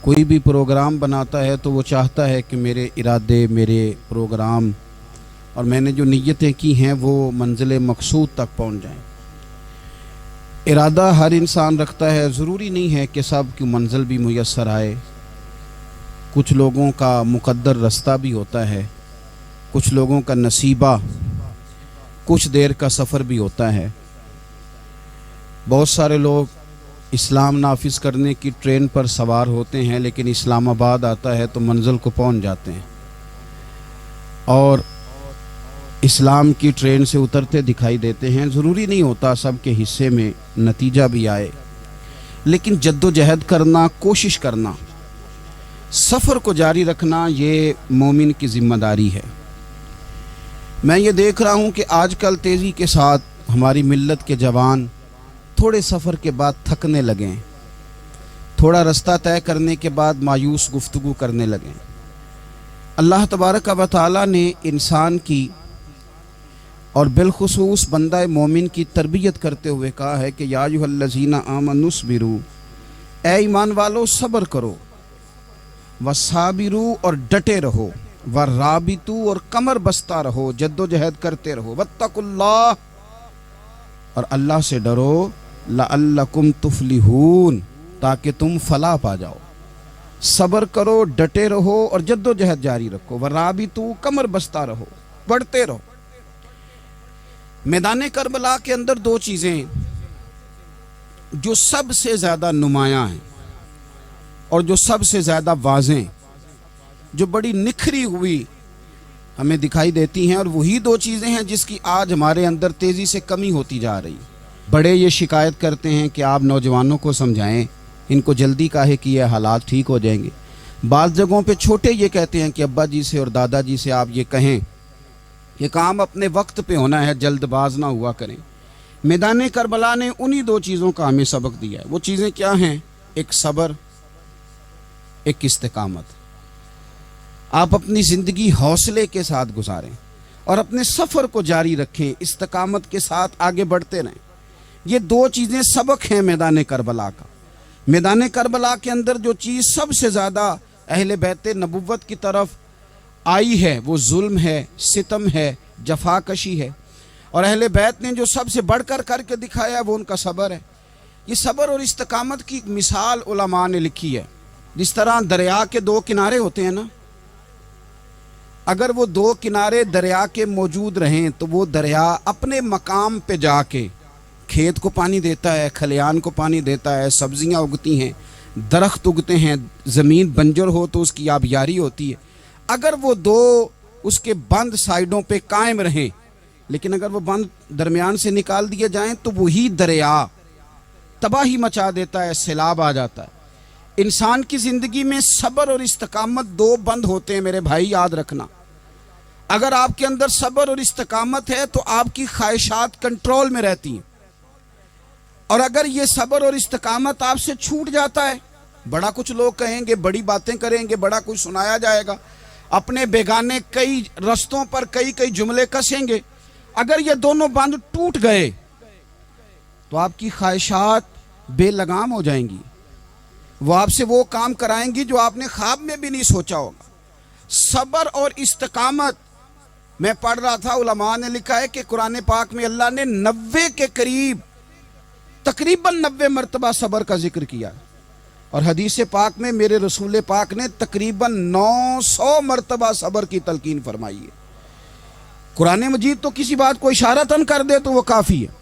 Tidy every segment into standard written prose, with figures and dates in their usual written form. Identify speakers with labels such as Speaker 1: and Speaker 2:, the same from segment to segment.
Speaker 1: کوئی بھی پروگرام بناتا ہے تو وہ چاہتا ہے کہ میرے ارادے، میرے پروگرام اور میں نے جو نیتیں کی ہیں وہ منزل مقصود تک پہنچ جائیں۔ ارادہ ہر انسان رکھتا ہے، ضروری نہیں ہے کہ سب کی منزل بھی میسر آئے۔ کچھ لوگوں کا مقدر رستہ بھی ہوتا ہے، کچھ لوگوں کا نصیبہ کچھ دیر کا سفر بھی ہوتا ہے۔ بہت سارے لوگ اسلام نافذ کرنے کی ٹرین پر سوار ہوتے ہیں، لیکن اسلام آباد آتا ہے تو منزل کو پہنچ جاتے ہیں اور اسلام کی ٹرین سے اترتے دکھائی دیتے ہیں۔ ضروری نہیں ہوتا سب کے حصے میں نتیجہ بھی آئے، لیکن جد و جہد کرنا، کوشش کرنا، سفر کو جاری رکھنا، یہ مومن کی ذمہ داری ہے۔ میں یہ دیکھ رہا ہوں کہ آج کل تیزی کے ساتھ ہماری ملت کے جوان تھوڑے سفر کے بعد تھکنے لگیں، تھوڑا رستہ طے کرنے کے بعد مایوس گفتگو کرنے لگیں۔ اللہ تبارک و تعالی نے انسان کی اور بالخصوص بندہ مومن کی تربیت کرتے ہوئے کہا ہے کہ یا ایھا الذین آمنوا اصبروا، اے ایمان والو صبر کرو، وصابروا اور ڈٹے رہو، ورابطوا اور کمر بستہ رہو، جد و جہد کرتے رہو، واتقوا اللہ اور اللہ سے ڈرو، لعلکم تفلحون تاکہ تم فلاح پا جاؤ۔ صبر کرو، ڈٹے رہو اور جد و جہد جاری رکھو، ورابطوا کمر بستہ رہو، بڑھتے رہو۔ میدان کربلا کے اندر دو چیزیں جو سب سے زیادہ نمایاں ہیں اور جو سب سے زیادہ واضح، جو بڑی نکھری ہوئی ہمیں دکھائی دیتی ہیں، اور وہی دو چیزیں ہیں جس کی آج ہمارے اندر تیزی سے کمی ہوتی جا رہی۔ بڑے یہ شکایت کرتے ہیں کہ آپ نوجوانوں کو سمجھائیں، ان کو جلدی کاہے کہ یہ حالات ٹھیک ہو جائیں گے۔ بعض جگہوں پہ چھوٹے یہ کہتے ہیں کہ ابا جی سے اور دادا جی سے آپ یہ کہیں کہ کام اپنے وقت پہ ہونا ہے، جلد باز نہ ہوا کریں۔ میدان کربلا نے انہی دو چیزوں کا ہمیں سبق دیا ہے۔ وہ چیزیں کیا ہیں؟ ایک صبر، ایک استقامت۔ آپ اپنی زندگی حوصلے کے ساتھ گزاریں اور اپنے سفر کو جاری رکھیں، استقامت کے ساتھ آگے بڑھتے رہیں۔ یہ دو چیزیں سبق ہیں میدان کربلا کا۔ میدان کربلا کے اندر جو چیز سب سے زیادہ اہل بیت نبوت کی طرف آئی ہے وہ ظلم ہے، ستم ہے، جفا کشی ہے، اور اہل بیت نے جو سب سے بڑھ کر کے دکھایا وہ ان کا صبر ہے۔ یہ صبر اور استقامت کی مثال علماء نے لکھی ہے۔ جس طرح دریا کے دو کنارے ہوتے ہیں نا، اگر وہ دو کنارے دریا کے موجود رہیں تو وہ دریا اپنے مقام پہ جا کے کھیت کو پانی دیتا ہے، کھلیان کو پانی دیتا ہے، سبزیاں اگتی ہیں، درخت اگتے ہیں، زمین بنجر ہو تو اس کی آبیاری ہوتی ہے۔ اگر وہ دو اس کے بند سائیڈوں پہ قائم رہیں، لیکن اگر وہ بند درمیان سے نکال دیے جائیں تو وہی دریا تباہی مچا دیتا ہے، سیلاب آ جاتا ہے۔ انسان کی زندگی میں صبر اور استقامت دو بند ہوتے ہیں میرے بھائی، یاد رکھنا۔ اگر آپ کے اندر صبر اور استقامت ہے تو آپ کی خواہشات کنٹرول میں رہتی ہیں، اور اگر یہ صبر اور استقامت آپ سے چھوٹ جاتا ہے، بڑا کچھ لوگ کہیں گے، بڑی باتیں کریں گے، بڑا کچھ سنایا جائے گا، اپنے بیگانے کئی رستوں پر کئی جملے کسیں گے، اگر یہ دونوں بند ٹوٹ گئے تو آپ کی خواہشات بے لگام ہو جائیں گی، وہ آپ سے وہ کام کرائیں گی جو آپ نے خواب میں بھی نہیں سوچا ہوگا۔ صبر اور استقامت، میں پڑھ رہا تھا علماء نے لکھا ہے کہ قرآن پاک میں اللہ نے 90 کے قریب، تقریباً 90 مرتبہ صبر کا ذکر کیا، اور حدیث پاک میں میرے رسول پاک نے تقریباً 900 مرتبہ صبر کی تلقین فرمائی ہے۔ قرآن مجید تو کسی بات کو اشارتاً کر دے تو وہ کافی ہے،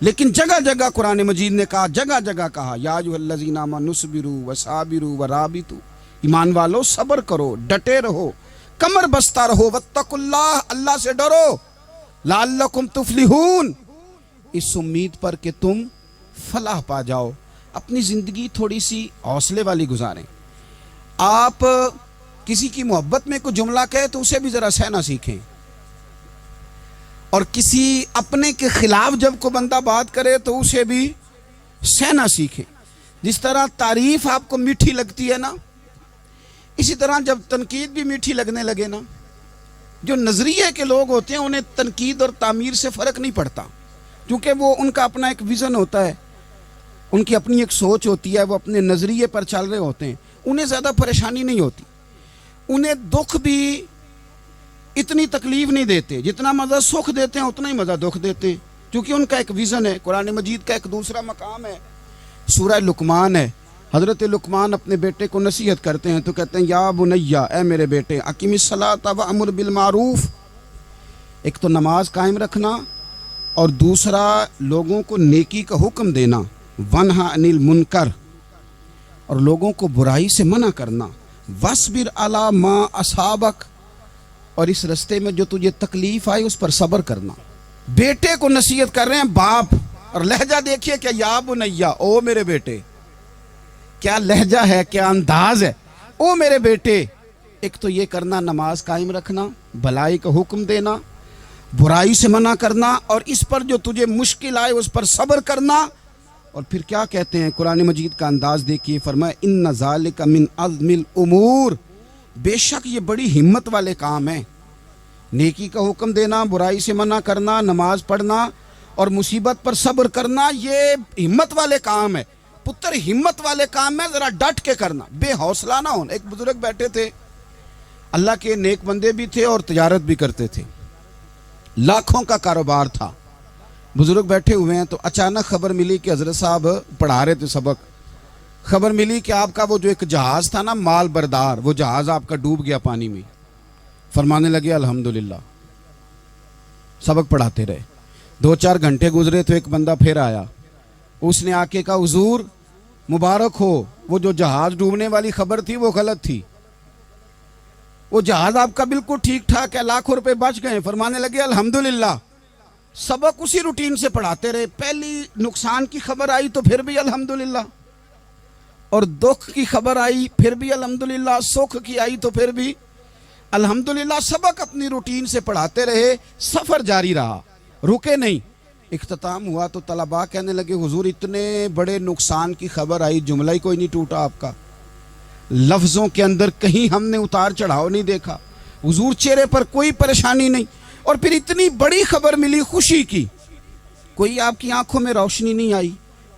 Speaker 1: لیکن جگہ جگہ قرآن مجید نے کہا، جگہ جگہ کہا، یا ایھا الذین آمنوا اصبروا وصابروا ورابطوا، ایمان والو صبر کرو، ڈٹے رہو، کمر بستہ رہو، واتقوا اللہ، اللہ سے ڈرو، لعلکم تفلحون، اس امید پر کہ تم فلاح پا جاؤ۔ اپنی زندگی تھوڑی سی حوصلے والی گزاریں۔ آپ کسی کی محبت میں کوئی جملہ کہے تو اسے بھی ذرا سہنا سیکھیں، اور کسی اپنے کے خلاف جب کوئی بندہ بات کرے تو اسے بھی سہنا سیکھیں۔ جس طرح تعریف آپ کو میٹھی لگتی ہے نا، اسی طرح جب تنقید بھی میٹھی لگنے لگے نا، جو نظریے کے لوگ ہوتے ہیں انہیں تنقید اور تعمیر سے فرق نہیں پڑتا، کیونکہ وہ ان کا اپنا ایک ویژن ہوتا ہے، ان کی اپنی ایک سوچ ہوتی ہے، وہ اپنے نظریے پر چل رہے ہوتے ہیں۔ انہیں زیادہ پریشانی نہیں ہوتی، انہیں دکھ بھی اتنی تکلیف نہیں دیتے، جتنا مزہ سکھ دیتے ہیں اتنا ہی مزہ دکھ دیتے ہیں، کیونکہ ان کا ایک ویژن ہے۔ قرآن مجید کا ایک دوسرا مقام ہے، سورہ لقمان ہے۔ حضرت لقمان اپنے بیٹے کو نصیحت کرتے ہیں تو کہتے ہیں یا بنیا، اے میرے بیٹے، اقیم الصلاۃ وامر بالمعروف، ایک تو نماز قائم رکھنا اور دوسرا لوگوں کو نیکی کا حکم دینا، ونہا عن المنکر، اور لوگوں کو برائی سے منع کرنا، وَاصْبِرْ عَلَىٰ مَا أَصَابَكَ، اور اس رستے میں جو تجھے تکلیف آئی اس پر صبر کرنا۔ بیٹے کو نصیحت کر رہے ہیں باپ، اور لہجہ دیکھیے کہ یا بنیا، او میرے بیٹے، کیا لہجہ ہے، کیا انداز ہے، او میرے بیٹے۔ ایک تو یہ کرنا، نماز قائم رکھنا، بھلائی کا حکم دینا، برائی سے منع کرنا، اور اس پر جو تجھے مشکل آئے اس پر صبر کرنا۔ اور پھر کیا کہتے ہیں، قرآن مجید کا انداز دیکھیے، فرمایا ان ذالک من عزم الامور، بے شک یہ بڑی ہمت والے کام ہیں، نیکی کا حکم دینا، برائی سے منع کرنا، نماز پڑھنا اور مصیبت پر صبر کرنا، یہ ہمت والے کام ہے پتر، ہمت والے کام ہے، ذرا ڈٹ کے کرنا، بے حوصلہ نہ ہونا۔ ایک بزرگ بیٹھے تھے، اللہ کے نیک بندے بھی تھے اور تجارت بھی کرتے تھے، لاکھوں کا کاروبار تھا۔ بزرگ بیٹھے ہوئے ہیں تو اچانک خبر ملی کہ حضرت صاحب پڑھا رہے تھے سبق، خبر ملی کہ آپ کا وہ جو ایک جہاز تھا نا مال بردار، وہ جہاز آپ کا ڈوب گیا پانی میں۔ فرمانے لگے الحمدللہ، سبق پڑھاتے رہے، 2-4 گھنٹے گزرے تو ایک بندہ پھر آیا، اس نے آ کے کہا حضور مبارک ہو، وہ جو جہاز ڈوبنے والی خبر تھی وہ غلط تھی، وہ جہاز آپ کا بالکل ٹھیک ٹھاک ہے، لاکھوں روپے بچ گئے۔ فرمانے لگے الحمدللہ، سبق اسی روٹین سے پڑھاتے رہے، پہلی نقصان کی خبر آئی تو پھر بھی الحمدللہ، اور دکھ کی خبر آئی پھر بھی الحمدللہ، سکھ کی آئی تو پھر بھی الحمدللہ، سبق اپنی روٹین سے پڑھاتے رہے، سفر جاری رہا، رکے نہیں۔ اختتام ہوا تو طلباء کہنے لگے حضور اتنے بڑے نقصان کی خبر آئی، جملہ ہی کوئی نہیں ٹوٹا آپ کا، لفظوں کے اندر کہیں ہم نے اتار چڑھاؤ نہیں دیکھا، حضور چہرے پر کوئی پریشانی نہیں، اور پھر اتنی بڑی خبر ملی خوشی کی، کوئی آپ کی آنکھوں میں روشنی نہیں آئی،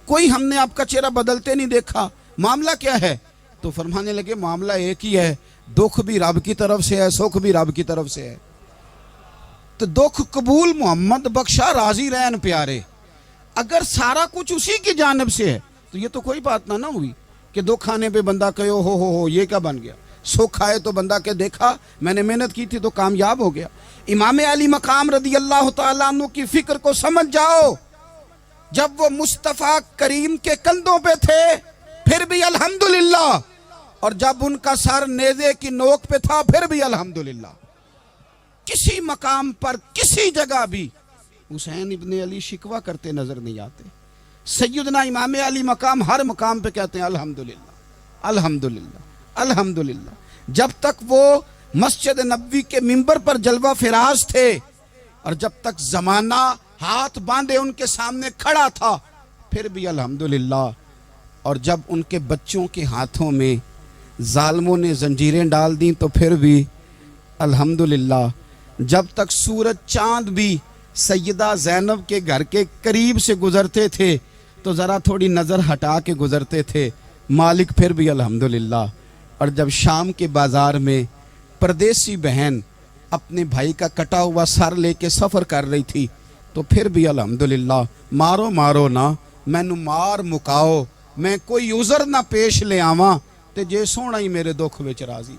Speaker 1: کوئی ہم نے آپ کا چہرہ بدلتے نہیں دیکھا، معاملہ کیا ہے؟ تو فرمانے لگے معاملہ ایک ہی ہے، دکھ بھی رب کی طرف سے ہے، سکھ بھی رب کی طرف سے ہے۔ تو دکھ قبول محمد بخشا راضی رہن پیارے، اگر سارا کچھ اسی کی جانب سے ہے تو یہ تو کوئی بات نہ ہوئی کہ دکھ آنے پہ بندہ کہے ہو یہ کیا بن گیا، سکھ آئے تو بندہ کہ دیکھا میں نے محنت کی تھی تو کامیاب ہو گیا۔ امام علی مقام رضی اللہ تعالیٰ عنہ کی فکر کو سمجھ جاؤ، جب وہ مصطفیٰ کریم کے کندھوں پہ تھے پھر بھی الحمدللہ، اور جب ان کا سر نیزے کی نوک پہ تھا پھر بھی الحمدللہ۔ کسی مقام پر کسی جگہ بھی حسین ابن علی شکوہ کرتے نظر نہیں آتے، سیدنا امام علی مقام ہر مقام پہ کہتے ہیں الحمدللہ الحمدللہ الحمدللہ۔ جب تک وہ مسجد نبوی کے منبر پر جلوہ فراز تھے اور جب تک زمانہ ہاتھ باندھے ان کے سامنے کھڑا تھا پھر بھی الحمدللہ، اور جب ان کے بچوں کے ہاتھوں میں ظالموں نے زنجیریں ڈال دیں تو پھر بھی الحمدللہ، جب تک سورج چاند بھی سیدہ زینب کے گھر کے قریب سے گزرتے تھے تو ذرا تھوڑی نظر ہٹا کے گزرتے تھے مالک پھر بھی الحمدللہ، اور جب شام کے بازار میں پردیسی بہن اپنے بھائی کا کٹا ہوا سر لے کے سفر کر رہی تھی تو پھر بھی الحمدللہ، مارو مارو نہ مینو مار مکاؤ، میں کوئی عذر نہ پیش لے آواں تے جے سونا ہی میرے دکھ وچ راضی،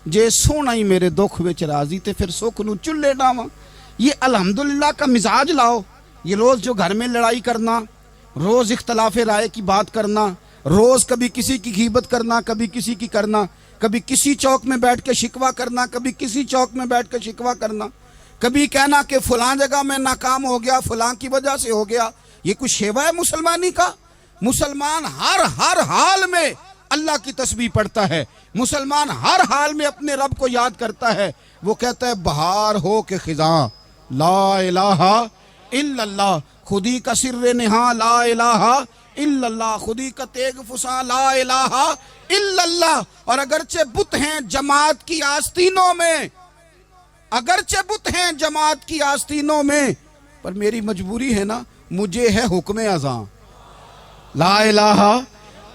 Speaker 1: جے سونا ہی میرے دکھ وچ راضی تے پھر سکھ نو چلے ڈاواں۔ یہ الحمدللہ کا مزاج لاؤ، یہ روز جو گھر میں لڑائی کرنا، روز اختلاف رائے کی بات کرنا، روز کبھی کسی کی غیبت کرنا، کبھی کسی کی کرنا، کبھی کسی چوک میں بیٹھ کے شکوہ کرنا، کبھی کسی چوک میں بیٹھ کے شکوہ کرنا، کبھی کہنا کہ فلاں جگہ میں ناکام ہو گیا فلاں کی وجہ سے ہو گیا، یہ کچھ شیوا ہے مسلمانی کا؟ مسلمان ہر حال میں اللہ کی تسبیح پڑھتا ہے، مسلمان ہر حال میں اپنے رب کو یاد کرتا ہے، وہ کہتا ہے بہار ہو کہ خزاں لا الہ الا اللہ، خودی کا سر نہاں لا الہ الا اللہ، خودی کا تیغ فساں لا الہ الا اللہ۔ اور اگرچہ بت ہیں جماعت کی آستینوں میں، اگرچہ بت ہیں جماعت کی آستینوں میں، پر میری مجبوری ہے نا، مجھے ہے حکم اذاں لا الہ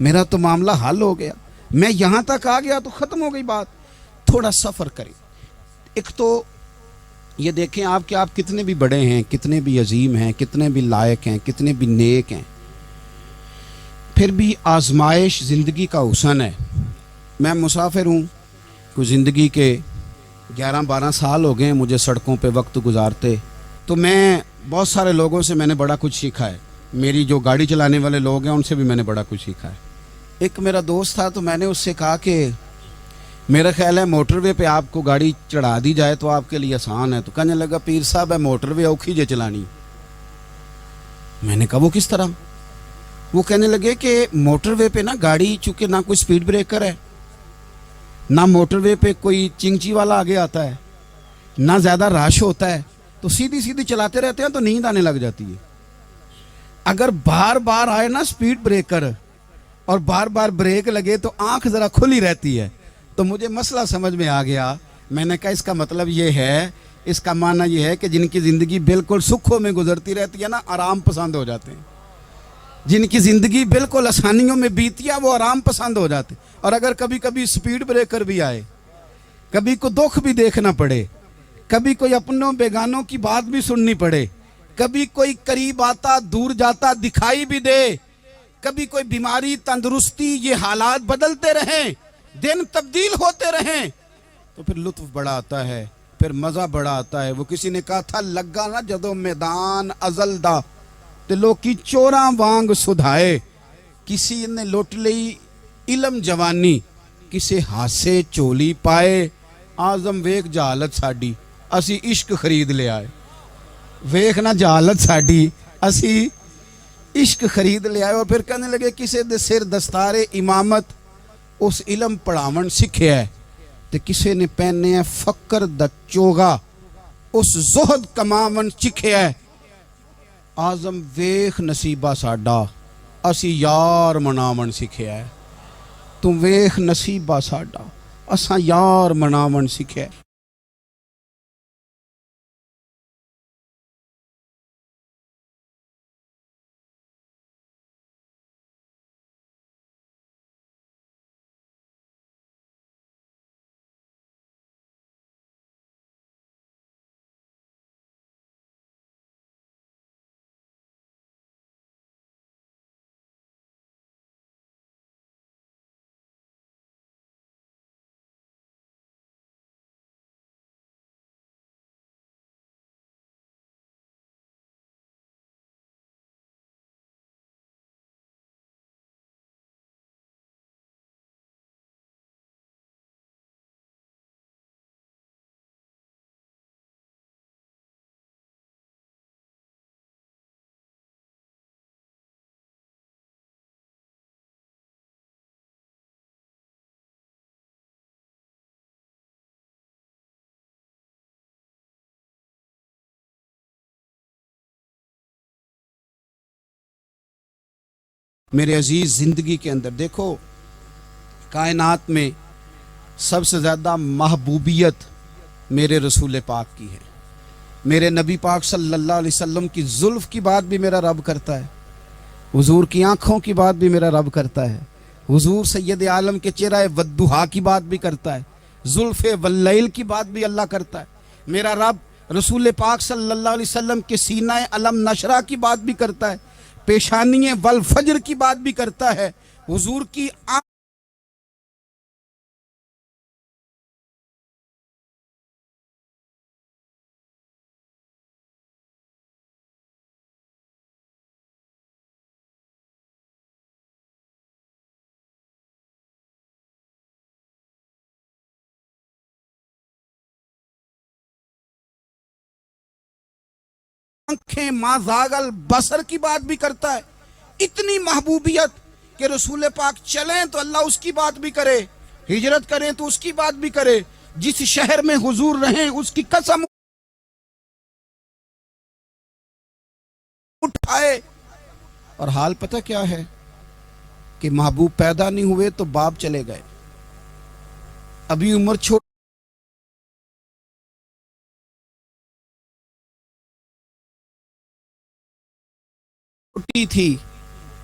Speaker 1: میرا تو معاملہ حل ہو گیا، میں یہاں تک آ گیا تو ختم ہو گئی بات۔ تھوڑا سفر کریں۔ ایک تو یہ دیکھیں آپ کہ آپ کتنے بھی بڑے ہیں، کتنے بھی عظیم ہیں، کتنے بھی لائق ہیں، کتنے بھی نیک ہیں، پھر بھی آزمائش زندگی کا حسن ہے۔ میں مسافر ہوں، کوئی زندگی کے 11-12 سال ہو گئے مجھے سڑکوں پہ وقت گزارتے، تو میں بہت سارے لوگوں سے میں نے بڑا کچھ سیکھا ہے۔ میری جو گاڑی چلانے والے لوگ ہیں ان سے بھی میں نے بڑا کچھ سیکھا ہے۔ ایک میرا دوست تھا تو میں نے اس سے کہا کہ میرا خیال ہے موٹر وے پہ آپ کو گاڑی چڑھا دی جائے تو آپ کے لیے آسان ہے۔ تو کہنے لگا پیر صاحب ہے موٹر وے اوکھی جے چلانی۔ میں نے کہا وہ کس طرح؟ وہ کہنے لگے کہ موٹر وے پہ نا گاڑی چونکہ نہ کوئی سپیڈ بریکر ہے، نہ موٹر وے پہ کوئی چنگچی والا آگے آتا ہے، نہ زیادہ رش ہوتا ہے، تو سیدھی سیدھی چلاتے رہتے ہیں تو نیند آنے لگ جاتی ہے۔ اگر بار بار آئے نا سپیڈ بریکر اور بار بار بریک لگے تو آنکھ ذرا کھلی رہتی ہے۔ تو مجھے مسئلہ سمجھ میں آ گیا۔ میں نے کہا اس کا مطلب یہ ہے، اس کا معنی یہ ہے کہ جن کی زندگی بالکل سکھوں میں گزرتی رہتی ہے نا، آرام پسند ہو جاتے ہیں۔ جن کی زندگی بالکل آسانیوں میں بیتی ہے وہ آرام پسند ہو جاتے ہیں۔ اور اگر کبھی کبھی سپیڈ بریکر بھی آئے، کبھی کو دکھ بھی دیکھنا پڑے، کبھی کوئی اپنوں بیگانوں کی بات بھی سننی پڑے، کبھی کوئی قریب آتا دور جاتا دکھائی بھی دے، کبھی کوئی بیماری تندرستی، یہ حالات بدلتے رہیں، دن تبدیل ہوتے رہیں، تو پھر لطف بڑا آتا ہے، پھر مزہ بڑا آتا ہے۔ وہ کسی نے کہا تھا لگا نا جدو میدان ازل دا تے لوکی چوراں وانگ سدھائے، کسی نے لوٹ لئی علم جوانی، کسی ہاسے چولی پائے، آزم ویک جہالت ساڈی اسی عشق خرید لے آئے۔ ویخ نہ جہالت ساڈی اسی عشق خرید لے آئے۔ اور پھر کہنے لگے کسی دے سر دستار امامت اس علم پڑھاون سکھیا ہے، تے کسی نے پہنے ہے فقر دا چوگا اس زہد کماون چکھیا ہے۔ آزم ویخ نصیبہ ساڈا اسی یار مناون سکھیا ہے۔ تم ویخ نصیبہ ساڈا اساں یار مناون سکھیا ہے۔ میرے عزیز زندگی کے اندر دیکھو، کائنات میں سب سے زیادہ محبوبیت میرے رسول پاک کی ہے۔ میرے نبی پاک صلی اللہ علیہ وسلم کی زلف کی بات بھی میرا رب کرتا ہے، حضور کی آنکھوں کی بات بھی میرا رب کرتا ہے، حضور سید عالم کے چہرہ والضحیٰ کی بات بھی کرتا ہے، زلف واللیل کی بات بھی اللہ کرتا ہے۔ میرا رب رسول پاک صلی اللہ علیہ وسلم کے سینہ علم نشرہ کی بات بھی کرتا ہے، پیشانی والفجر کی بات بھی کرتا ہے، حضور کی آنکھیں ما زاغ البصر کی بات بھی کرتا ہے۔ اتنی محبوبیت کہ رسول پاک چلیں تو اللہ اس کی بات بھی کرے، ہجرت کریں تو اس کی بات بھی کرے، جس شہر میں حضور رہیں اس کی قسم اٹھائے۔ اور حال پتہ کیا ہے کہ محبوب پیدا نہیں ہوئے تو باپ چلے گئے، ابھی عمر چھوٹی تھی،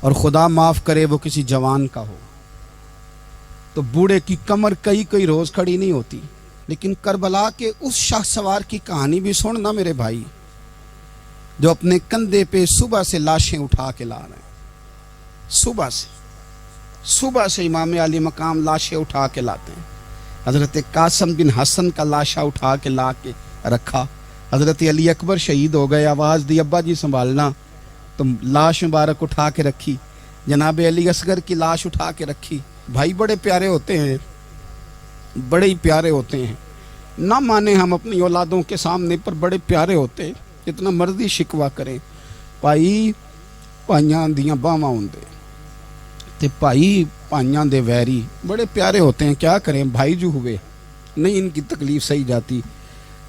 Speaker 1: اور خدا معاف کرے وہ کسی جوان کا ہو تو بوڑھے کی کمر کئی کئی روز کھڑی نہیں ہوتی. لیکن کربلا کے اس شاہ سوار کی کہانی بھی سننا میرے بھائی، جو اپنے کندھے پہ صبح سے لاشیں اٹھا کے لا رہے ہیں. صبح سے امام علی مقام لاشیں اٹھا کے لاتے ہیں. حضرت قاسم بن حسن کا لاشا اٹھا کے لا کے رکھا. حضرت علی اکبر شہید ہو گئے، آواز دی ابا جی سنبھالنا، تو لاش مبارک اٹھا کے رکھی. جناب علی اصغر کی لاش اٹھا کے رکھی. بھائی بڑے پیارے ہوتے ہیں، بڑے ہی پیارے ہوتے ہیں. نہ مانے ہم اپنی اولادوں کے سامنے، پر بڑے پیارے ہوتے ہیں. جتنا مرضی شکوہ کریں، بھائی پائیاں دیاں باواں ہوندے تے بھائی پائیاں دے ویری، بڑے پیارے ہوتے ہیں. کیا کریں، بھائی جو ہوئے نہیں ان کی تکلیف صحیح جاتی.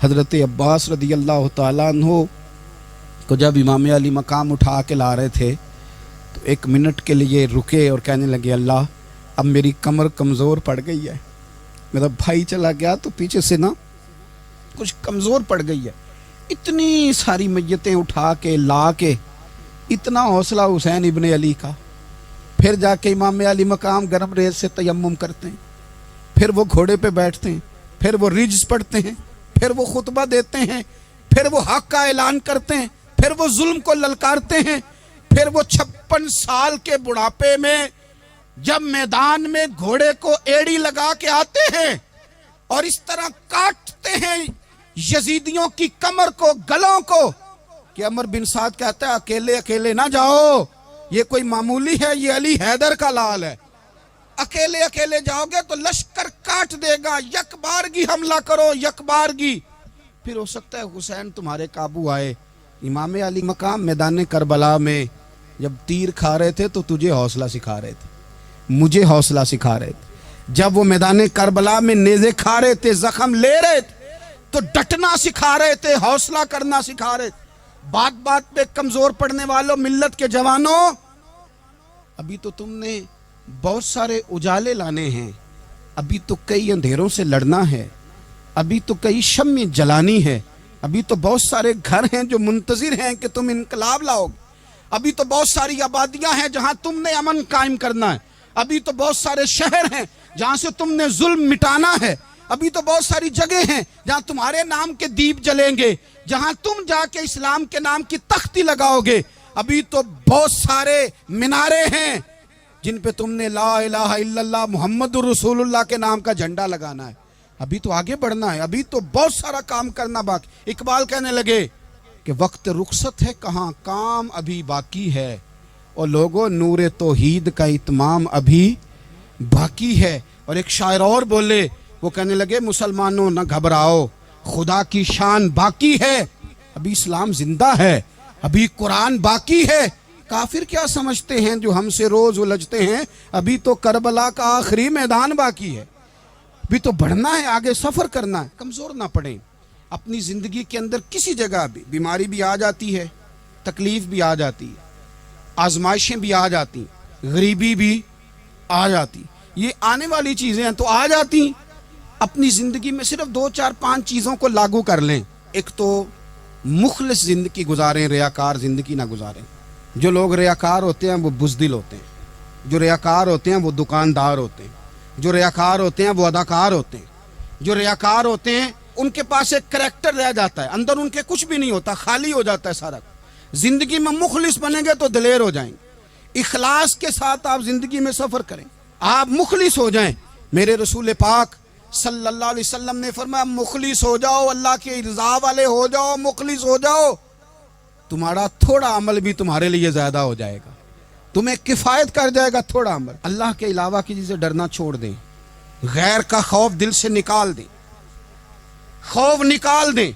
Speaker 1: حضرت عباس رضی اللہ تعالیٰ عنہ کو جب امام علی مقام اٹھا کے لا رہے تھے تو ایک منٹ کے لیے رکے اور کہنے لگے اللہ اب میری کمر کمزور پڑ گئی ہے. میرا بھائی چلا گیا تو پیچھے سے نا کچھ کمزور پڑ گئی ہے. اتنی ساری میتیں اٹھا کے لا کے اتنا حوصلہ حسین ابن علی کا. پھر جا کے امام علی مقام گرم ریت سے تیمم کرتے ہیں، پھر وہ گھوڑے پہ بیٹھتے ہیں، پھر وہ رجز پڑھتے ہیں، پھر وہ خطبہ دیتے ہیں، پھر وہ حق کا اعلان کرتے ہیں، پھر وہ ظلم کو للکارتے ہیں. پھر وہ 56 سال کے بڑھاپے میں جب میدان میں گھوڑے کو ایڑی لگا کے آتے ہیں اور اس طرح کاٹتے ہیں یزیدیوں کی کمر کو، گلوں کو، کہ عمر بن سعد کہتا ہے اکیلے اکیلے نہ جاؤ، یہ کوئی معمولی ہے، یہ علی حیدر کا لال ہے. اکیلے اکیلے جاؤ گے تو لشکر کاٹ دے گا. یک بارگی حملہ کرو، یک بارگی. پھر ہو سکتا ہے حسین تمہارے قابو آئے. امام علی مقام میدان کربلا میں جب تیر کھا رہے تھے تو تجھے حوصلہ سکھا رہے تھے، مجھے حوصلہ سکھا رہے تھے. جب وہ میدان کربلا میں نیزے کھا رہے تھے، زخم لے رہے تھے تو ڈٹنا سکھا رہے تھے، حوصلہ کرنا سکھا رہے تھے. بات بات پہ کمزور پڑنے والوں، ملت کے جوانوں، ابھی تو تم نے بہت سارے اجالے لانے ہیں، ابھی تو کئی اندھیروں سے لڑنا ہے، ابھی تو کئی شمع جلانی ہے، ابھی تو بہت سارے گھر ہیں جو منتظر ہیں کہ تم انقلاب لاؤ گے، ابھی تو بہت ساری آبادیاں ہیں جہاں تم نے امن قائم کرنا ہے، ابھی تو بہت سارے شہر ہیں جہاں سے تم نے ظلم مٹانا ہے، ابھی تو بہت ساری جگہ ہیں جہاں تمہارے نام کے دیپ جلیں گے، جہاں تم جا کے اسلام کے نام کی تختی لگاؤ گے. ابھی تو بہت سارے مینارے ہیں جن پہ تم نے لا الہ الا اللہ محمد رسول اللہ کے نام کا جھنڈا لگانا ہے. ابھی تو آگے بڑھنا ہے، ابھی تو بہت سارا کام کرنا باقی. اقبال کہنے لگے کہ وقت رخصت ہے کہاں، کام ابھی باقی ہے، اور لوگوں نور توحید کا اتمام ابھی باقی ہے. اور ایک شاعر اور بولے، وہ کہنے لگے مسلمانوں نہ گھبراؤ، خدا کی شان باقی ہے، ابھی اسلام زندہ ہے، ابھی قرآن باقی ہے. کافر کیا سمجھتے ہیں جو ہم سے روز الجھتے ہیں، ابھی تو کربلا کا آخری میدان باقی ہے، ابھی تو بڑھنا ہے، آگے سفر کرنا ہے. کمزور نہ پڑیں. اپنی زندگی کے اندر کسی جگہ بھی بیماری بھی آ جاتی ہے، تکلیف بھی آ جاتی ہے، آزمائشیں بھی آ جاتی، غریبی بھی آ جاتی، یہ آنے والی چیزیں ہیں تو آ جاتی. اپنی زندگی میں صرف 2 4 5 چیزوں کو لاگو کر لیں. ایک تو مخلص زندگی گزاریں، ریاکار زندگی نہ گزاریں. جو لوگ ریاکار ہوتے ہیں وہ بزدل ہوتے ہیں، جو ریاکار ہوتے ہیں وہ دکاندار ہوتے ہیں، جو ریاکار ہوتے ہیں وہ اداکار ہوتے ہیں، جو ریاکار ہوتے ہیں ان کے پاس ایک کریکٹر رہ جاتا ہے، اندر ان کے کچھ بھی نہیں ہوتا، خالی ہو جاتا ہے سارا. زندگی میں مخلص بنیں گے تو دلیر ہو جائیں گے. اخلاص کے ساتھ آپ زندگی میں سفر کریں، آپ مخلص ہو جائیں. میرے رسول پاک صلی اللہ علیہ وسلم نے فرمایا مخلص ہو جاؤ، اللہ کے رضا والے ہو جاؤ، مخلص ہو جاؤ، تمہارا تھوڑا عمل بھی تمہارے لیے زیادہ ہو جائے گا، تمہیں کفایت کر جائے گا تھوڑا عمل. اللہ کے علاوہ کسی سے ڈرنا چھوڑ دیں، غیر کا خوف دل سے نکال دیں، خوف نکال دیں،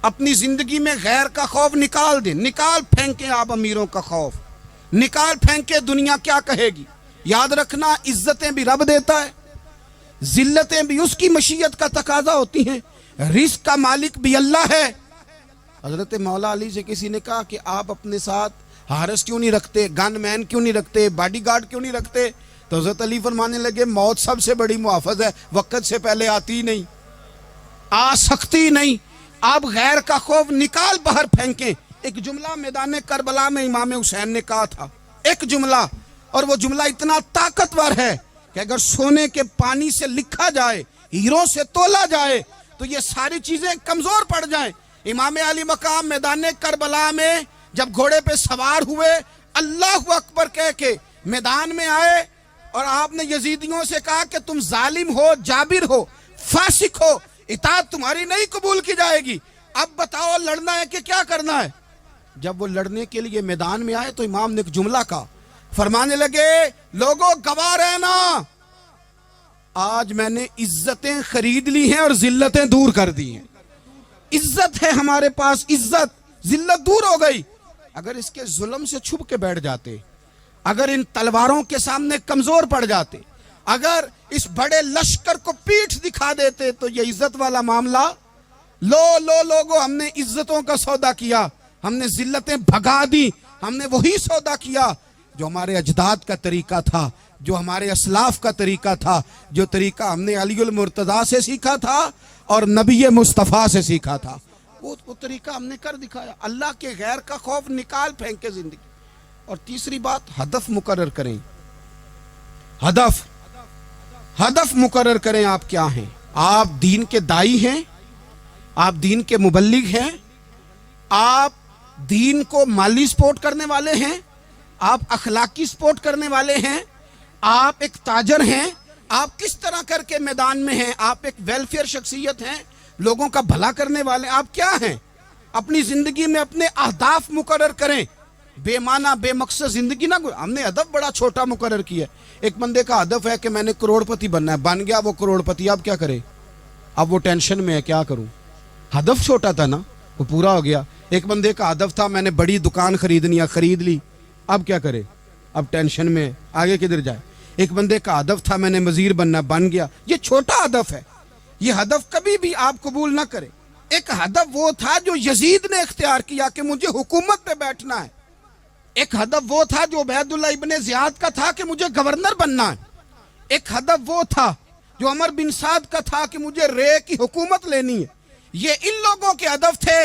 Speaker 1: اپنی زندگی میں غیر کا خوف نکال دیں. نکال پھینکیں آپ امیروں کا خوف، نکال پھینکیں دنیا کیا کہے گی. یاد رکھنا عزتیں بھی رب دیتا ہے، ذلتیں بھی اس کی مشیت کا تقاضا ہوتی ہیں، رزق کا مالک بھی اللہ ہے. حضرت مولا علی سے کسی نے کہا کہ آپ اپنے ساتھ حارس کیوں نہیں رکھتے، گن مین کیوں نہیں رکھتے، باڈی گارڈ کیوں نہیں رکھتے؟ تو حضرت علی فرمانے لگے موت سب سے بڑی محافظ ہے، وقت سے پہلے آتی نہیں، آ سکتی نہیں. آپ غیر کا خوف نکال باہر پھینکیں، ایک جملہ میدان کربلا میں امام حسین نے کہا تھا، ایک جملہ، اور وہ جملہ اتنا طاقتور ہے کہ اگر سونے کے پانی سے لکھا جائے، ہیروں سے تولا جائے تو یہ ساری چیزیں کمزور پڑ جائیں۔ امام علی مقام میدان کربلا میں جب گھوڑے پہ سوار ہوئے، اللہ اکبر کہہ کے میدان میں آئے، اور آپ نے یزیدیوں سے کہا کہ تم ظالم ہو، جابر ہو، فاسق ہو، اطاعت تمہاری نہیں قبول کی جائے گی، اب بتاؤ لڑنا ہے کہ کیا کرنا ہے۔ جب وہ لڑنے کے لیے میدان میں آئے تو امام نے ایک جملہ کہا، فرمانے لگے لوگوں گواہ رہنا، آج میں نے عزتیں خرید لی ہیں اور ذلتیں دور کر دی ہیں۔ عزت ہے ہمارے پاس، عزت، ذلت دور ہو گئی۔ اگر اس کے ظلم سے چھپ کے بیٹھ جاتے، اگر ان تلواروں کے سامنے کمزور پڑ جاتے، اگر اس بڑے لشکر کو پیٹھ دکھا دیتے تو یہ عزت والا معاملہ، لوگوں ہم نے عزتوں کا سودا کیا، ہم نے ذلتیں بھگا دی، ہم نے وہی سودا کیا جو ہمارے اجداد کا طریقہ تھا، جو ہمارے اسلاف کا طریقہ تھا، جو طریقہ ہم نے علی المرتضیٰ سے سیکھا تھا اور نبی مصطفیٰ سے سیکھا تھا، وہ طریقہ ہم نے کر دکھایا۔ اللہ کے غیر کا خوف نکال پھینکے زندگی۔ اور تیسری بات، ہدف مقرر کریں، ہدف مقرر کریں۔ آپ کیا ہیں؟ آپ دین کے دائی ہیں، آپ دین کے مبلغ ہیں، آپ دین کو مالی سپورٹ کرنے والے ہیں، آپ اخلاقی سپورٹ کرنے والے ہیں، آپ ایک تاجر ہیں، آپ کس طرح کر کے میدان میں ہیں، آپ ایک ویلفیئر شخصیت ہیں، لوگوں کا بھلا کرنے والے، آپ کیا ہیں؟ اپنی زندگی میں اپنے اہداف مقرر کریں، بے معنی بے مقصد زندگی نہ۔ ہم نے ہدف بڑا چھوٹا مقرر کیا۔ ایک بندے کا ہدف ہے کہ میں نے کروڑ پتی بننا ہے، بن گیا وہ کروڑ پتی، اب کیا کرے؟ اب وہ ٹینشن میں ہے، کیا کروں؟ ہدف چھوٹا تھا نا، وہ پورا ہو گیا۔ ایک بندے کا ہدف تھا میں نے بڑی دکان خریدنی ہے، خرید لی، اب کیا کرے؟ اب ٹینشن میں، آگے کدھر جائے؟ ایک بندے کا ہدف تھا میں نے وزیر بننا، بن گیا، یہ چھوٹا ہدف ہے، یہ ہدف کبھی بھی آپ قبول نہ کریں۔ ایک ہدف وہ تھا جو یزید نے اختیار کیا کہ مجھے حکومت پہ بیٹھنا ہے، ایک ہدف وہ تھا جو عبید اللہ ابن زیاد کا تھا کہ مجھے گورنر بننا ہے، ایک ہدف وہ تھا جو عمر بن سعد کا تھا کہ مجھے رے کی حکومت لینی ہے۔ یہ ان لوگوں کے ہدف تھے،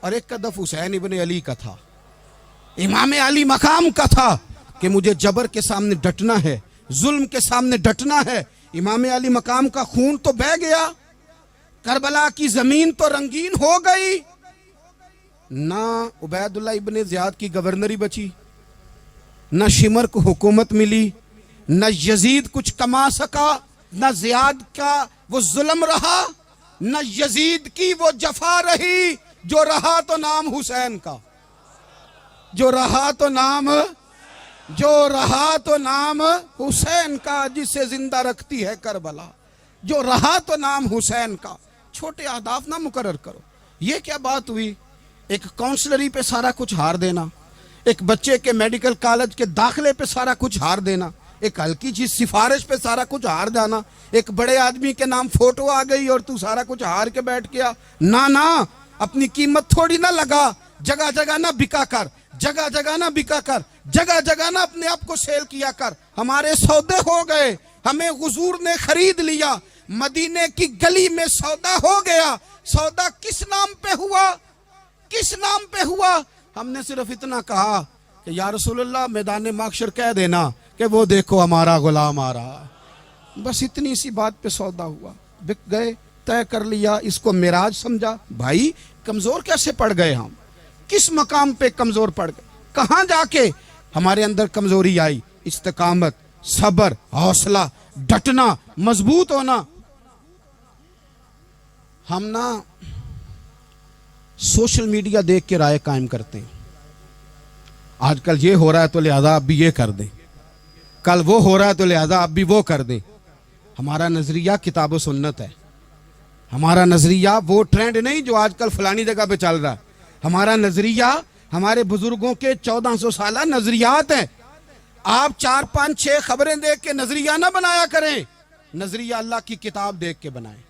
Speaker 1: اور ایک ہدف حسین ابن علی کا تھا، امام علی مقام کا تھا کہ مجھے جبر کے سامنے ڈٹنا ہے، ظلم کے سامنے ڈٹنا ہے۔ امام علی مقام کا خون تو بہہ گیا، کربلا کی زمین تو رنگین ہو گئی، نہ عبید اللہ ابن زیاد کی گورنری بچی، نہ شمر کو حکومت ملی، نہ یزید کچھ کما سکا، نہ زیاد کا وہ ظلم رہا، نہ یزید کی وہ جفا رہی، جو رہا تو نام حسین کا، جو رہا تو نام حسین کا، جسے زندہ رکھتی ہے کربلا، جو رہا تو نام حسین کا۔ چھوٹے اہداف نہ مقرر کرو۔ یہ کیا بات ہوئی؟ ایک کاؤنسلری پہ سارا کچھ ہار دینا، ایک بچے کے میڈیکل کالج کے داخلے پہ سارا کچھ ہار دینا، ایک ہلکی چیز سفارش پہ سارا کچھ ہار جانا، ایک بڑے آدمی کے نام فوٹو آ گئی اور تو سارا کچھ ہار کے بیٹھ گیا۔ نہ، اپنی قیمت تھوڑی نہ لگا، جگہ جگہ نہ بکا کر، جگہ جگہ نہ بکا کر، جگہ جگہ نہ اپنے آپ کو سیل کیا کر۔ ہمارے سودے ہو گئے، ہمیں حضور نے خرید لیا، مدینے کی گلی میں سودا ہو گیا۔ سودا کس نام پہ ہوا؟ کس نام پہ ہوا؟ ہم نے صرف اتنا کہا کہ یا رسول اللہ میدان محشر کہہ دینا کہ وہ دیکھو ہمارا غلام آ رہا ہے، بس اتنی سی بات پہ سودا ہوا، بک گئے، طے کر لیا، اس کو معراج سمجھا۔ بھائی کمزور کیسے پڑ گئے ہم؟ کس مقام پہ کمزور پڑ گئے؟ کہاں جا کے ہمارے اندر کمزوری آئی؟ استقامت، صبر، حوصلہ، ڈٹنا، مضبوط ہونا۔ ہم نا سوشل میڈیا دیکھ کے رائے قائم کرتے ہیں، آج کل یہ ہو رہا ہے تو لہذا اب بھی یہ کر دیں، کل وہ ہو رہا ہے تو لہذا اب بھی وہ کر دیں۔ ہمارا نظریہ کتاب و سنت ہے، ہمارا نظریہ وہ ٹرینڈ نہیں جو آج کل فلانی جگہ پہ چل رہا ہے۔ ہمارا نظریہ ہمارے بزرگوں کے 1400 سالہ نظریات ہیں۔ آپ 4 5 6 خبریں دیکھ کے نظریہ نہ بنایا کریں، نظریہ اللہ کی کتاب دیکھ کے بنائیں،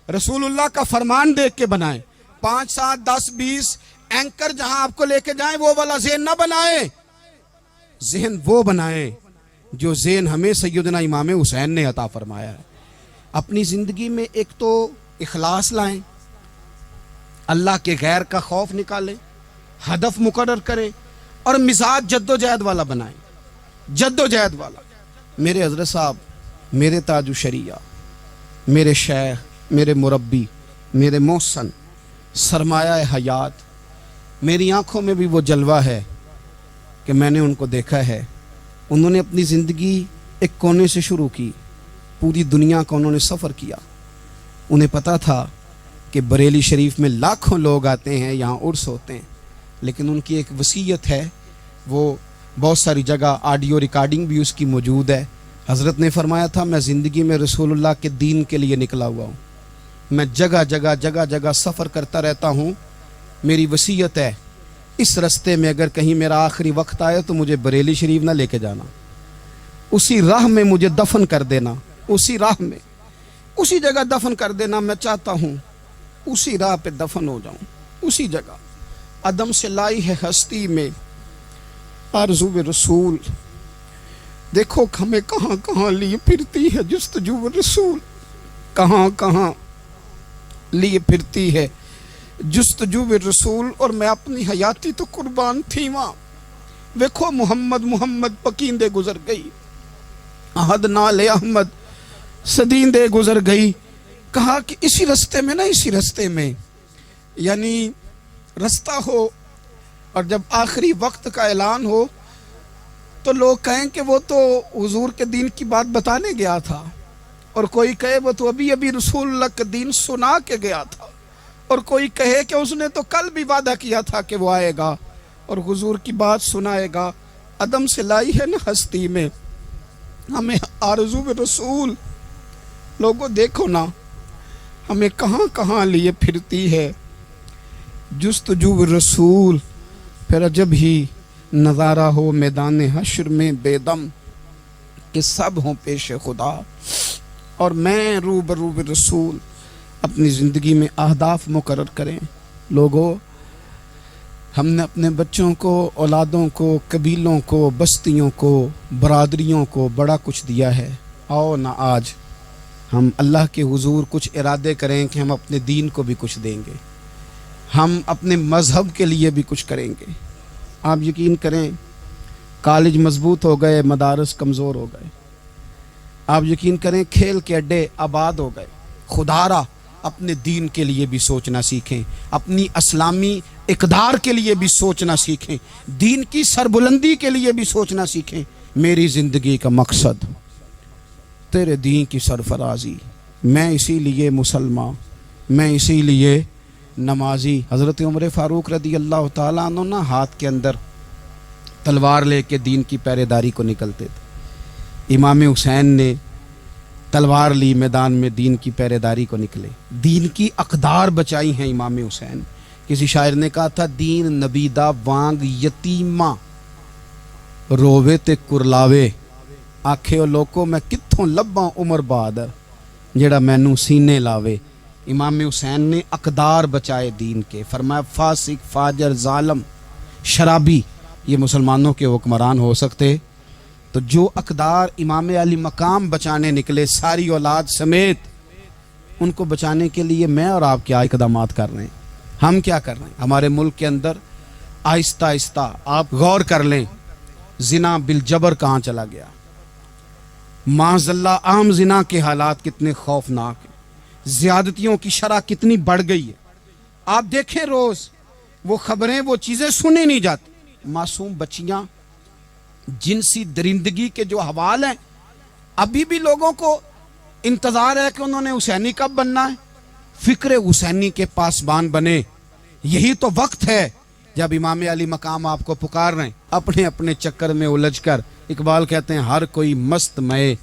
Speaker 1: رسول اللہ کا فرمان دیکھ کے بنائیں۔ 5 7 10 20 اینکر جہاں آپ کو لے کے جائیں وہ والا ذہن نہ بنائیں، ذہن وہ بنائیں جو ذہن ہمیں سیدنا امام حسین نے عطا فرمایا ہے۔ اپنی زندگی میں ایک تو اخلاص لائیں، اللہ کے غیر کا خوف نکالیں، ہدف مقرر کرے اور مزاج جدوجہد والا بنائیں، جدوجہد والا۔ میرے حضرت صاحب، میرے تاج الشریعہ، میرے شیخ، میرے مربی، میرے محسن، سرمایہ حیات، میری آنکھوں میں بھی وہ جلوہ ہے کہ میں نے ان کو دیکھا ہے۔ انہوں نے اپنی زندگی ایک کونے سے شروع کی، پوری دنیا کا انہوں نے سفر کیا۔ انہیں پتہ تھا کہ بریلی شریف میں لاکھوں لوگ آتے ہیں، یہاں عرس ہوتے ہیں، لیکن ان کی ایک وصیت ہے، وہ بہت ساری جگہ آڈیو ریکارڈنگ بھی اس کی موجود ہے۔ حضرت نے فرمایا تھا، میں زندگی میں رسول اللہ کے دین کے لیے نکلا ہوا ہوں، میں جگہ جگہ سفر کرتا رہتا ہوں، میری وصیت ہے اس رستے میں اگر کہیں میرا آخری وقت آئے تو مجھے بریلی شریف نہ لے کے جانا، اسی راہ میں مجھے دفن کر دینا، اسی راہ میں، اسی جگہ دفن کر دینا۔ میں چاہتا ہوں اسی راہ پہ دفن ہو جاؤں، اسی جگہ۔ عدم سے لائی ہے ہستی میں آرزو رسول، دیکھو ہمیں کہاں کہاں لیے پھرتی ہے جستجو رسول، کہاں کہاں لیے پھرتی ہے جستجو رسول، اور میں اپنی حیاتی تو قربان تھی وہاں۔ دیکھو محمد پکیندے گزر گئی، احد نال احمد صدیندے گزر گئی۔ کہا کہ اسی رستے میں نا، اسی رستے میں، یعنی رستہ ہو اور جب آخری وقت کا اعلان ہو تو لوگ کہیں کہ وہ تو حضور کے دین کی بات بتانے گیا تھا، اور کوئی کہے وہ تو ابھی رسول اللہ کے دین سنا کے گیا تھا، اور کوئی کہے کہ اس نے تو کل بھی وعدہ کیا تھا کہ وہ آئے گا اور حضور کی بات سنائے گا۔ عدم سے لائی ہے نا ہستی میں ہمیں آرزو رسول، لوگوں دیکھو نا ہمیں کہاں کہاں لیے پھرتی ہے جستجو رسول۔ پھر عجب ہی نظارہ ہو میدان حشر میں بے دم کہ سب ہوں پیش خدا، اور میں روبرو رسول۔ اپنی زندگی میں اہداف مقرر کریں لوگوں۔ ہم نے اپنے بچوں کو، اولادوں کو، قبیلوں کو، بستیوں کو، برادریوں کو بڑا کچھ دیا ہے۔ آؤ نہ آج ہم اللہ کے حضور کچھ ارادے کریں کہ ہم اپنے دین کو بھی کچھ دیں گے، ہم اپنے مذہب کے لیے بھی کچھ کریں گے۔ آپ یقین کریں، کالج مضبوط ہو گئے، مدارس کمزور ہو گئے۔ آپ یقین کریں، کھیل کے اڈے آباد ہو گئے۔ خدا را اپنے دین کے لیے بھی سوچنا سیکھیں، اپنی اسلامی اقدار کے لیے بھی سوچنا سیکھیں، دین کی سربلندی کے لیے بھی سوچنا سیکھیں۔ میری زندگی کا مقصد تیرے دین کی سرفرازی، میں اسی لیے مسلمان، میں اسی لیے نمازی۔ حضرت عمر فاروق رضی اللہ تعالیٰ عنہ نا ہاتھ کے اندر تلوار لے کے دین کی پہرے داری کو نکلتے تھے۔ امام حسین نے تلوار لی، میدان میں دین کی پہرے داری کو نکلے، دین کی اقدار بچائی ہیں امام حسین۔ کسی شاعر نے کہا تھا، دین نبی دا وانگ یتیماں رووے تے کرلاوے، آکھے او لوکو میں کتھوں لباں عمر بہادر جیڑا مینوں سینے لاوے۔ امام حسین نے اقدار بچائے دین کے۔ فرمایا فاسق، فاجر، ظالم، شرابی یہ مسلمانوں کے حکمران ہو سکتے؟ تو جو اقدار امام علی مقام بچانے نکلے ساری اولاد سمیت، ان کو بچانے کے لیے میں اور آپ کیا اقدامات کر رہے ہیں؟ ہم کیا کر رہے ہیں؟ ہمارے ملک کے اندر آہستہ آہستہ آپ غور کر لیں، زنا بالجبر کہاں چلا گیا، معاذ اللہ عام زنا کے حالات کتنے خوفناک ہیں، زیادتیوں کی شرح کتنی بڑھ گئی ہے۔ آپ دیکھیں روز وہ خبریں، وہ چیزیں سنی نہیں جاتی۔ معصوم بچیاں، جنسی درندگی کے جو حوال ہیں، ابھی بھی لوگوں کو انتظار ہے کہ انہوں نے حسینی کب بننا ہے، فکر حسینی کے پاسبان بنے۔ یہی تو وقت ہے جب امام علی مقام آپ کو پکار رہے ہیں، اپنے اپنے چکر میں الجھ کر۔ اقبال کہتے ہیں، ہر کوئی مست مئے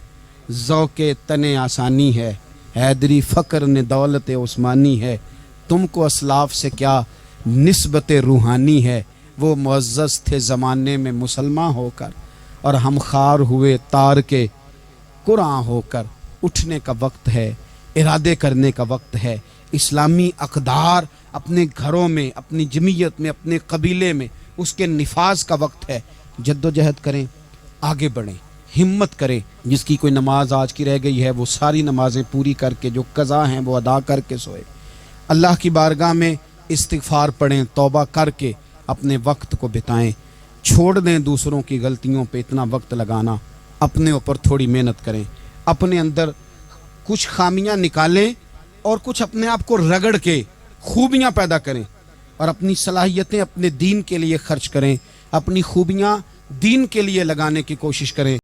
Speaker 1: ذوق تن آسانی ہے، حیدری فقر نے دولت عثمانی ہے، تم کو اسلاف سے کیا نسبت روحانی ہے، وہ معزز تھے زمانے میں مسلمان ہو کر، اور ہم خار ہوئے تار کے قرآن ہو کر۔ اٹھنے کا وقت ہے، ارادے کرنے کا وقت ہے۔ اسلامی اقدار اپنے گھروں میں، اپنی جمعیت میں، اپنے قبیلے میں، اس کے نفاذ کا وقت ہے۔ جد و جہد کریں، آگے بڑھیں، ہمت کریں۔ جس کی کوئی نماز آج کی رہ گئی ہے وہ ساری نمازیں پوری کر کے، جو قضا ہیں وہ ادا کر کے سوئے۔ اللہ کی بارگاہ میں استغفار پڑھیں، توبہ کر کے اپنے وقت کو بتائیں، چھوڑ دیں دوسروں کی غلطیوں پہ اتنا وقت لگانا، اپنے اوپر تھوڑی محنت کریں، اپنے اندر کچھ خامیاں نکالیں اور کچھ اپنے آپ کو رگڑ کے خوبیاں پیدا کریں، اور اپنی صلاحیتیں اپنے دین کے لیے خرچ کریں، اپنی خوبیاں دین کے لیے لگانے کی کوشش کریں۔